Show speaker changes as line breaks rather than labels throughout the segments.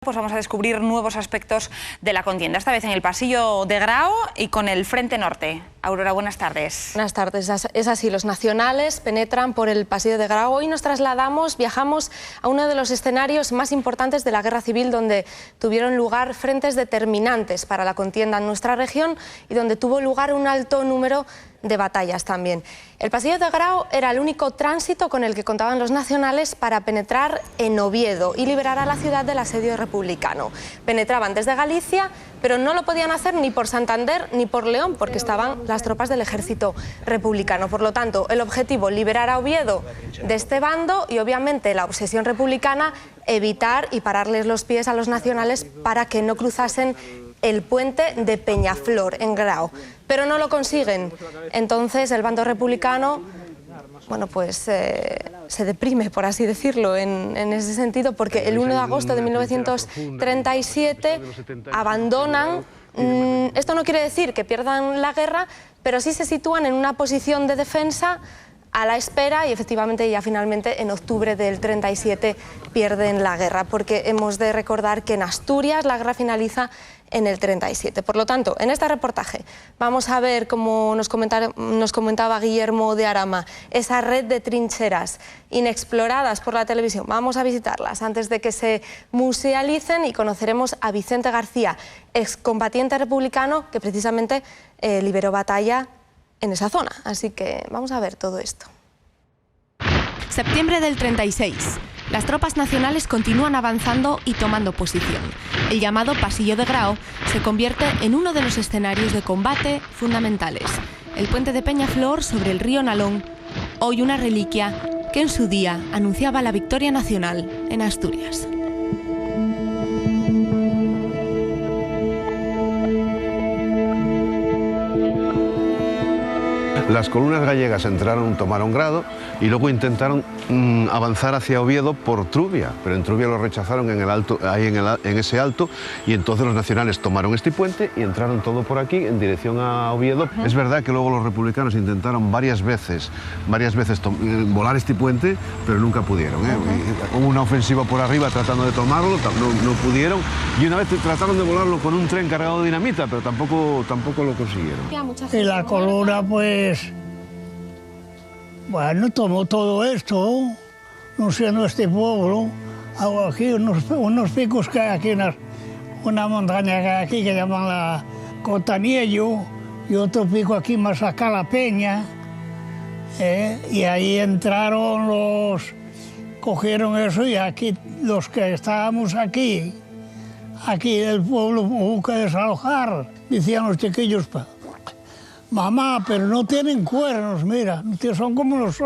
Pues vamos a descubrir nuevos aspectos de la contienda, esta vez en el pasillo de Grao y con el Frente Norte. Aurora, buenas tardes.
Buenas tardes. Es así, los nacionales penetran por el pasillo de Grao. Hoy nos viajamos a uno de los escenarios más importantes de la Guerra Civil, donde tuvieron lugar frentes determinantes para la contienda en nuestra región y donde tuvo lugar un alto número de batallas también. El pasillo de Grao era el único tránsito con el que contaban los nacionales para penetrar en Oviedo y liberar a la ciudad del asedio republicano. Penetraban desde Galicia, pero no lo podían hacer ni por Santander ni por León, porque estaban las tropas del ejército republicano. Por lo tanto, el objetivo, liberar a Oviedo de este bando y obviamente la obsesión republicana, evitar y pararles los pies a los nacionales para que no cruzasen el puente de Peñaflor en Grao, pero no lo consiguen. Entonces el bando republicano, bueno, pues se deprime, por así decirlo, en ese sentido, porque el 1 de agosto de 1937 abandonan. Esto no quiere decir que pierdan la guerra, pero sí se sitúan en una posición de defensa a la espera y efectivamente ya finalmente en octubre del 37 pierden la guerra, porque hemos de recordar que en Asturias la guerra finaliza en el 37. Por lo tanto, en este reportaje vamos a ver, como nos comentaba Guillermo de Arama, esa red de trincheras inexploradas por la televisión. Vamos a visitarlas antes de que se musealicen y conoceremos a Vicente García, excombatiente republicano que precisamente liberó batalla en esa zona. Así que vamos a ver todo esto.
Septiembre del 36. Las tropas nacionales continúan avanzando y tomando posición. El llamado Pasillo de Grao se convierte en uno de los escenarios de combate fundamentales. El puente de Peñaflor sobre el río Nalón, hoy una reliquia que en su día anunciaba la victoria nacional en Asturias.
Las columnas gallegas tomaron Grado y luego intentaron avanzar hacia Oviedo por Trubia, pero en Trubia lo rechazaron en ese alto, y entonces los nacionales tomaron este puente y entraron todo por aquí en dirección a Oviedo. Es verdad que luego los republicanos intentaron varias veces volar este puente, pero nunca pudieron. Hubo una ofensiva por arriba tratando de tomarlo, no pudieron, y una vez trataron de volarlo con un tren cargado de dinamita, pero tampoco lo consiguieron.
Y la columna, pues, bueno, tomó todo esto, no siendo este pueblo, hago aquí unos picos que hay aquí, una montaña que hay aquí que llaman la Cotaniello, y otro pico aquí más acá, la Peña, y ahí entraron cogieron eso, y aquí, los que estábamos aquí del pueblo, hubo que desalojar, decían los chiquillos, mamá, pero no tienen cuernos, mira, son como los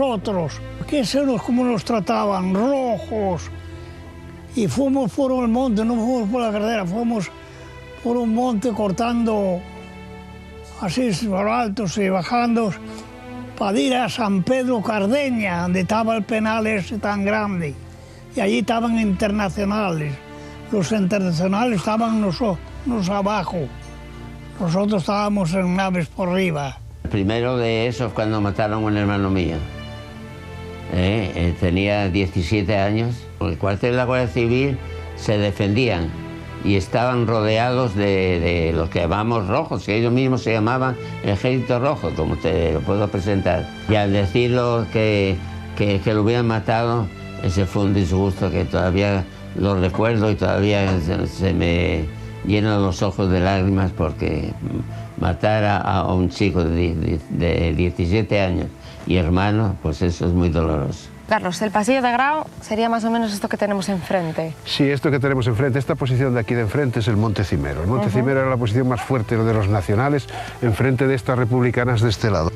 otros. ¿Qué son cómo nos trataban? Rojos. Y fuimos por el monte, no fuimos por la carretera, fuimos por un monte cortando así por altos y bajando para ir a San Pedro Cardeña, donde estaba el penal ese tan grande. Y allí estaban internacionales. Los internacionales estaban nos abajo. Nosotros estábamos en naves por arriba.
El primero de esos cuando mataron a un hermano mío. Tenía 17 años. El cuartel de la Guardia Civil se defendían y estaban rodeados de los que llamamos rojos, que ellos mismos se llamaban el Ejército Rojo, como te lo puedo presentar. Y al decirlo que lo hubieran matado, ese fue un disgusto que todavía lo recuerdo y todavía se me llenan los ojos de lágrimas, porque matar a un chico de 17 años y hermano, pues eso es muy doloroso.
Carlos, el pasillo de Grao sería más o menos esto que tenemos enfrente.
Sí, esto que tenemos enfrente, esta posición de aquí de enfrente es el Monte Cimero. El Monte Cimero era la posición más fuerte de los nacionales, enfrente de estas republicanas de este lado.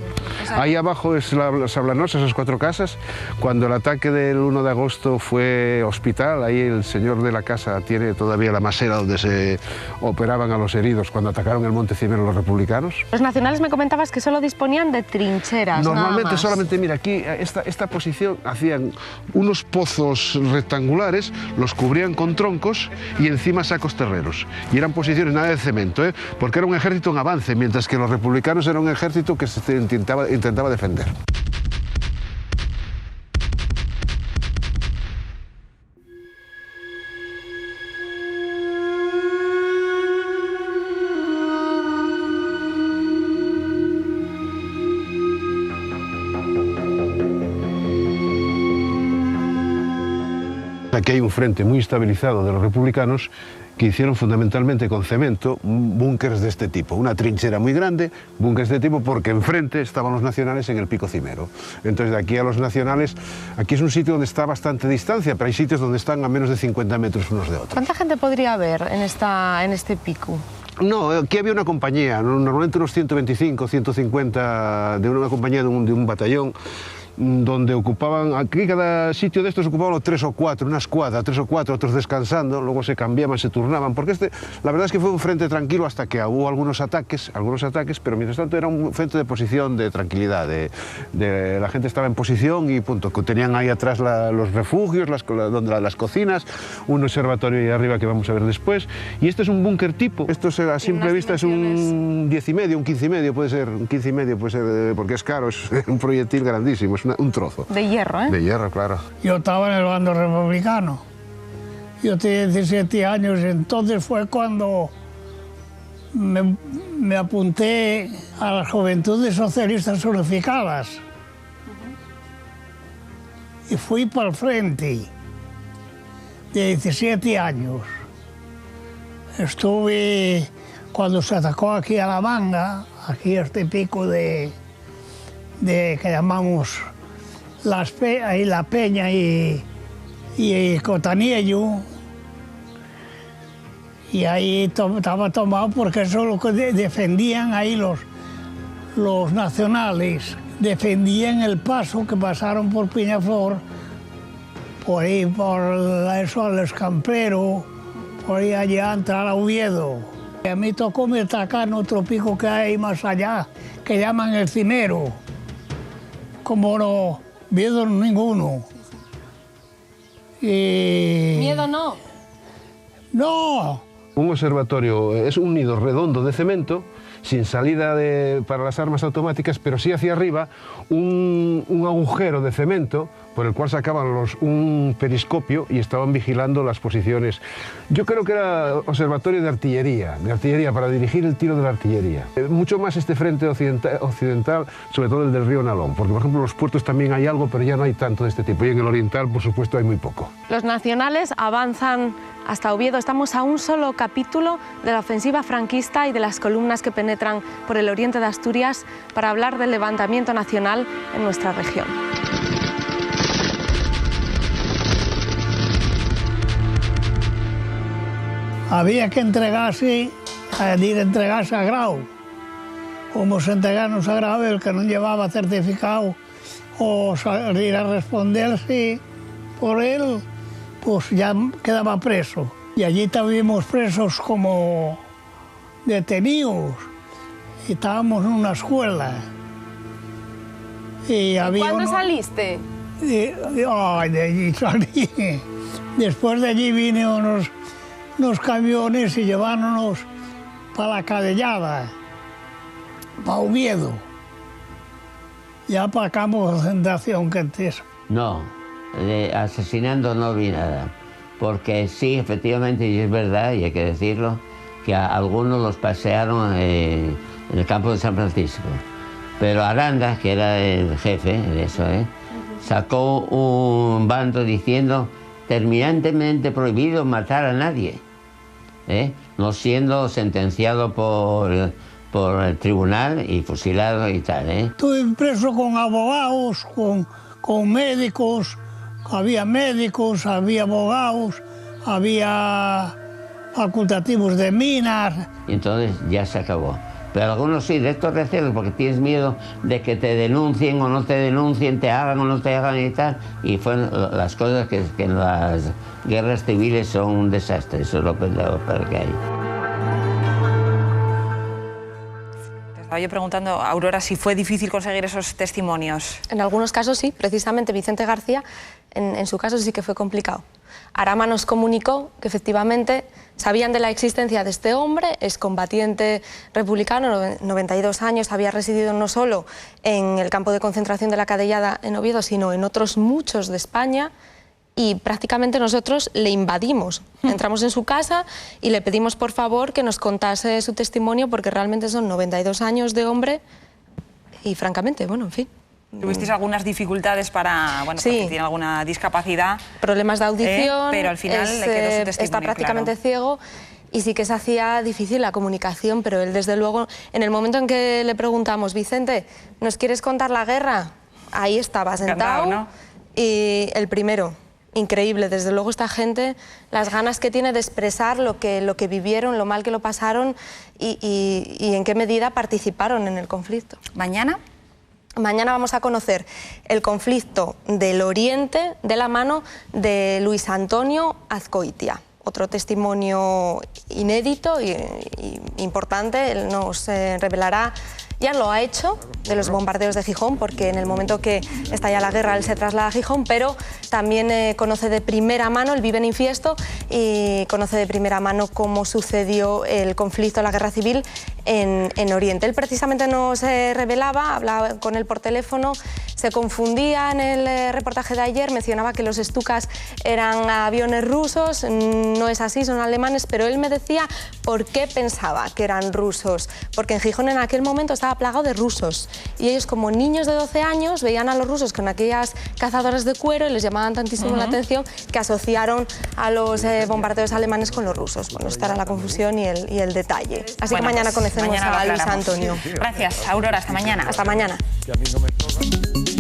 Ahí abajo es la Sablanosa, esas 4 casas. Cuando el ataque del 1 de agosto fue hospital, ahí el señor de la casa tiene todavía la masera donde se operaban a los heridos cuando atacaron el Monte Cimero los republicanos.
Los nacionales, me comentabas que solo disponían de trincheras.
Normalmente solamente, mira, aquí esta posición hacían unos pozos rectangulares, los cubrían con troncos y encima sacos terreros. Y eran posiciones nada de cemento, porque era un ejército en avance, mientras que los republicanos eran un ejército que se intentaba defender. Aquí hay un frente muy estabilizado de los republicanos que hicieron fundamentalmente con cemento búnkers de este tipo, una trinchera muy grande, búnkers de este tipo, porque enfrente estaban los nacionales en el pico cimero. Entonces de aquí a los nacionales, aquí es un sitio donde está a bastante distancia, pero hay sitios donde están a menos de 50 metros unos de otros.
¿Cuánta gente podría haber en este pico?
No, aquí había una compañía, normalmente unos 125, 150 de una compañía de un batallón, donde ocupaban, aquí cada sitio de estos ocupaban 3 o 4, una escuadra, 3 o 4, otros descansando, luego se cambiaban, se turnaban, porque la verdad es que fue un frente tranquilo hasta que hubo algunos ataques, pero mientras tanto era un frente de posición, de tranquilidad, la gente estaba en posición y punto, tenían ahí atrás los refugios, las cocinas, un observatorio ahí arriba que vamos a ver después, y este es un búnker tipo, esto a simple vista es un 10,5, un 15,5 puede ser, porque es caro, es un proyectil grandísimo, es un trozo.
De hierro, ¿eh?
De hierro, claro.
Yo estaba en el bando republicano. Yo tenía 17 años, entonces fue cuando me apunté a las Juventudes Socialistas Unificadas. Y fui para el frente de 17 años. Estuve cuando se atacó aquí a La Manga, aquí este pico que llamamos ahí La Peña y Cotaniello, y ahí estaba tomado porque eso es lo que defendían ahí los nacionales, defendían el paso que pasaron por Peñaflor, por ahí por eso al Escampero, por ahí allá entrar a Oviedo. Y a mí tocó me atacar en otro pico que hay más allá, que llaman El Cimero. Como no, miedo ninguno.
¿Miedo no?
No.
Un observatorio es un nido redondo de cemento, sin salida para las armas automáticas, pero sí hacia arriba un agujero de cemento por el cual sacaban un periscopio y estaban vigilando las posiciones. Yo creo que era observatorio de artillería para dirigir el tiro de la artillería. Mucho más este frente occidental, sobre todo el del río Nalón, porque por ejemplo en los puertos también hay algo, pero ya no hay tanto de este tipo, y en el oriental por supuesto hay muy poco.
Los nacionales avanzan hasta Oviedo. Estamos a un solo capítulo de la ofensiva franquista y de las columnas que penetran por el oriente de Asturias para hablar del levantamiento nacional en nuestra región.
Había que entregarse a Grau. Como se entregaron a Grau, el que no llevaba certificado o salir a responderse por él, pues ya quedaba preso. Y allí estuvimos presos como detenidos. Y estábamos en una escuela. Y había
¿Cuándo saliste?
De allí salí. Después de allí vine unos camiones y llevándonos para la Cadellada, para Oviedo. Ya para campo de concentración que antes.
No, asesinando no vi nada, porque sí, efectivamente, y es verdad, y hay que decirlo, que a algunos los pasearon en el campo de San Francisco. Pero Aranda, que era el jefe de eso, sacó un bando diciendo terminantemente prohibido matar a nadie, no siendo sentenciado por el tribunal y fusilado y tal.
Estuve preso con abogados, con médicos, había abogados, había facultativos de minas.
Y entonces ya se acabó. Pero algunos sí, de estos recelos, porque tienes miedo de que te denuncien o no te denuncien, te hagan o no te hagan y tal. Y fueron las cosas que en las guerras civiles son un desastre, eso es lo peor que hay.
Te estaba yo preguntando, Aurora, si fue difícil conseguir esos testimonios.
En algunos casos sí, precisamente Vicente García, en su caso sí que fue complicado. Arama nos comunicó que efectivamente sabían de la existencia de este hombre, excombatiente republicano, 92 años, había residido no solo en el campo de concentración de la Cadellada en Oviedo, sino en otros muchos de España, y prácticamente nosotros le invadimos. Entramos en su casa y le pedimos por favor que nos contase su testimonio, porque realmente son 92 años de hombre y francamente, bueno, en fin,
Tuvisteis algunas dificultades para, bueno,
Sí.
porque tiene alguna discapacidad.
Problemas de audición,
pero al final le quedó su testimonio
está prácticamente
claro.
ciego y sí que se hacía difícil la comunicación, pero él desde luego, en el momento en que le preguntamos, Vicente, ¿nos quieres contar la guerra? Ahí estaba sentado,
Encantado, ¿no?
y el primero. Increíble, desde luego esta gente, las ganas que tiene de expresar lo que vivieron, lo mal que lo pasaron y en qué medida participaron en el conflicto.
¿Mañana?
Mañana vamos a conocer el conflicto del Oriente de la mano de Luis Antonio Azcoitia. Otro testimonio inédito y importante, él nos revelará, ya lo ha hecho, de los bombardeos de Gijón, porque en el momento que estalla la guerra él se traslada a Gijón, pero también conoce de primera mano, él vive en Infiesto y conoce de primera mano cómo sucedió el conflicto, la guerra civil en Oriente. Él precisamente nos revelaba, hablaba con él por teléfono, se confundía en el reportaje de ayer, mencionaba que los Stukas eran aviones rusos, no es así, son alemanes, pero él me decía por qué pensaba que eran rusos, porque en Gijón en aquel momento estaba plagado de rusos y ellos como niños de 12 años veían a los rusos con aquellas cazadoras de cuero y les llamaban tantísimo la atención que asociaron a los bombardeos alemanes con los rusos. Bueno, esta era la confusión y el detalle. Así
Bueno,
que mañana
pues
conocemos
mañana lo
a Luis
aclaramos.
Antonio.
Gracias, Aurora, hasta mañana.
Hasta mañana.
Que a mí no me toca.